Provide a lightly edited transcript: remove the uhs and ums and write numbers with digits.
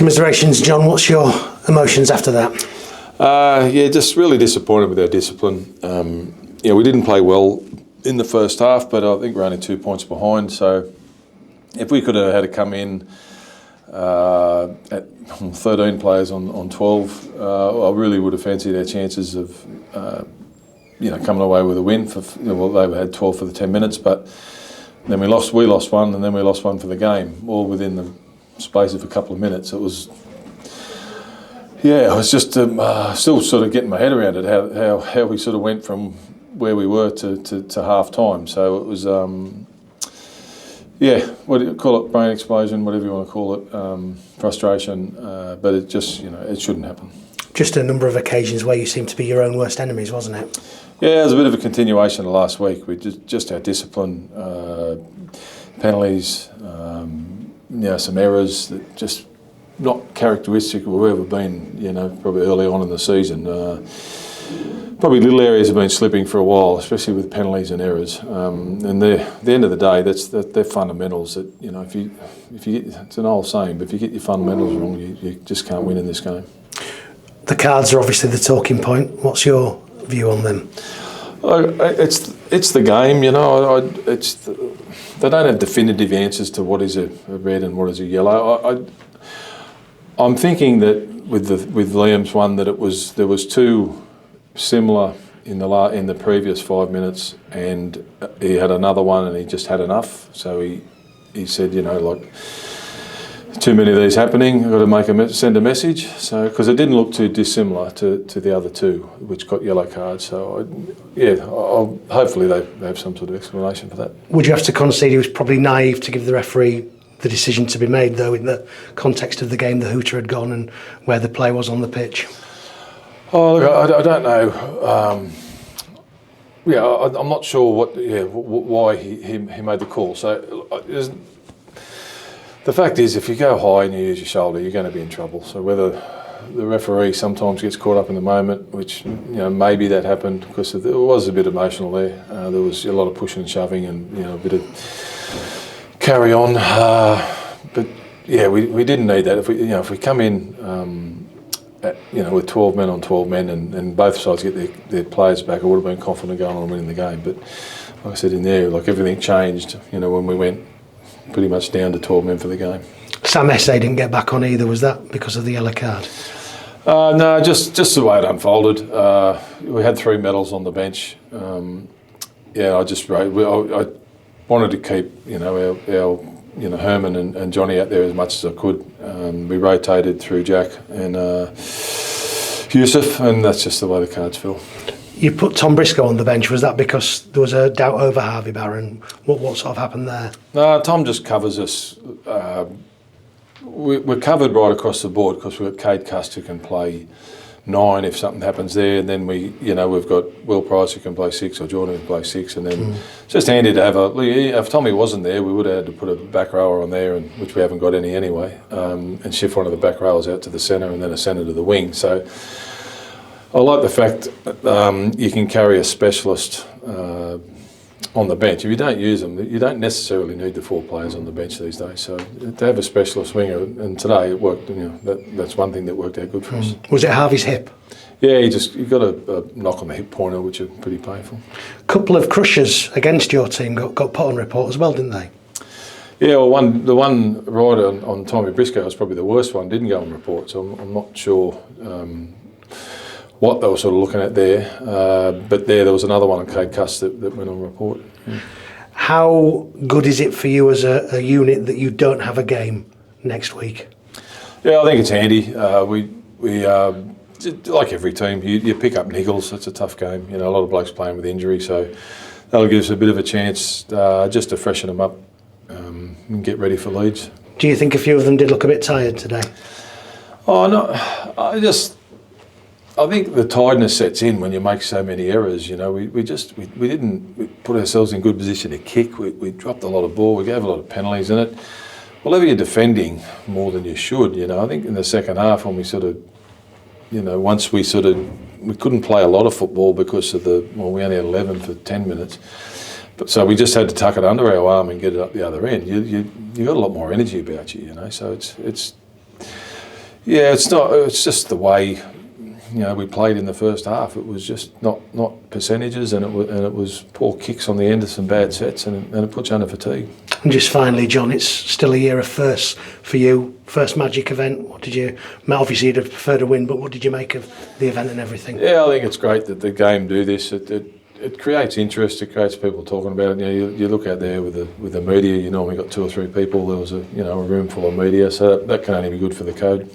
Commiserations, John. What's your emotions after that? Yeah, just really disappointed with our discipline. We didn't play well in the first half, but I think we're only 2 points behind. So if we could have had to come in at 13 players on 12, I really would have fancied our chances of coming away with a win. They had 12 for the 10 minutes, but then we lost one, and then we lost one for the game, all within the space of a couple of minutes. It was, I was just still sort of getting my head around it, how we sort of went from where we were to half time. So it was, what do you call it, brain explosion, whatever you want to call it, frustration, but it just, it shouldn't happen. Just a number of occasions where you seemed to be your own worst enemies, wasn't it? Yeah, it was a bit of a continuation of last week. We just our discipline, penalties, some errors that just not characteristic of where we've been, probably early on in the season. Probably little areas have been slipping for a while, especially with penalties and errors. And at the end of the day, they're fundamentals. That if you get, it's an old saying, but if you get your fundamentals wrong, you just can't win in this game. The cards are obviously the talking point. What's your view on them? It's the game, they don't have definitive answers to what is a red and what is a yellow. I'm thinking that with Liam's one that there was two similar in the previous 5 minutes, and he had another one and he just had enough. So he said, too many of these happening. I've got to send a message. So because it didn't look too dissimilar to the other two, which got yellow cards. So hopefully they have some sort of explanation for that. Would you have to concede he was probably naive to give the referee the decision to be made, though, in the context of the game, the hooter had gone and where the play was on the pitch? Oh, look, I don't know. I'm not sure why he made the call. So the fact is, if you go high and you use your shoulder, you're going to be in trouble. So whether the referee sometimes gets caught up in the moment, which maybe that happened because it was a bit emotional there. There was a lot of pushing and shoving and a bit of carry on. But we didn't need that. If we come in with 12 men on 12 men and both sides get their players back, I would have been confident going on and winning the game. But like I said in there, everything changed. When we went pretty much down to 12 men for the game. Sam Essay didn't get back on either. Was that because of the yellow card? No, just the way it unfolded. We had 3 medals on the bench. I wanted to keep our Herman and Johnny out there as much as I could. We rotated through Jack and Yusuf, and that's just the way the cards fell. You put Tom Brisco on the bench. Was that because there was a doubt over Harvey Barron? What sort of happened there? No, Tom just covers us. We're covered right across the board because we've got Cade Cust who can play 9 if something happens there, and then we've got Will Price who can play 6 or Jordan who can play 6, and then it's just handy to have if Tommy wasn't there, we would have had to put a back rower on there, which we haven't got any anyway, and shift one of the back rowers out to the centre and then a centre to the wing. So I like the fact that you can carry a specialist on the bench. If you don't use them, you don't necessarily need the 4 players on the bench these days. So to have a specialist winger, and today it worked. That's one thing that worked out good for us. Was it Harvey's hip? Yeah, he got a knock on the hip pointer, which is pretty painful. A couple of crushers against your team got put on report as well, didn't they? Yeah, well, the one right on Tommy Brisco was probably the worst one. Didn't go on report, so I'm not sure what they were sort of looking at there. But there was another one on Cade Cust that went on report. Yeah. How good is it for you as a unit that you don't have a game next week? Yeah, I think it's handy. We like every team, you pick up niggles. It's a tough game. A lot of blokes playing with injury, so that'll give us a bit of a chance just to freshen them up and get ready for Leeds. Do you think a few of them did look a bit tired today? Oh no, I think the tiredness sets in when you make so many errors. We didn't put ourselves in good position to kick. We dropped a lot of ball. We gave a lot of penalties in it. Whenever you're defending more than you should, I think in the second half when we sort of, once we couldn't play a lot of football because of we only had 11 for 10 minutes. So we just had to tuck it under our arm and get it up the other end. You got a lot more energy about you, So it's Yeah, it's not. It's just the way, we played in the first half. It was just not percentages, and it was poor kicks on the end of some bad sets, and it puts you under fatigue. And just finally, John, it's still a year of firsts for you. First Magic event. What did you? Obviously, you'd have preferred a win, but what did you make of the event and everything? Yeah, I think it's great that the game do this. It creates interest. It creates people talking about it. You look out there with the media. You normally got 2 or 3 people. There was a room full of media, so that can only be good for the code.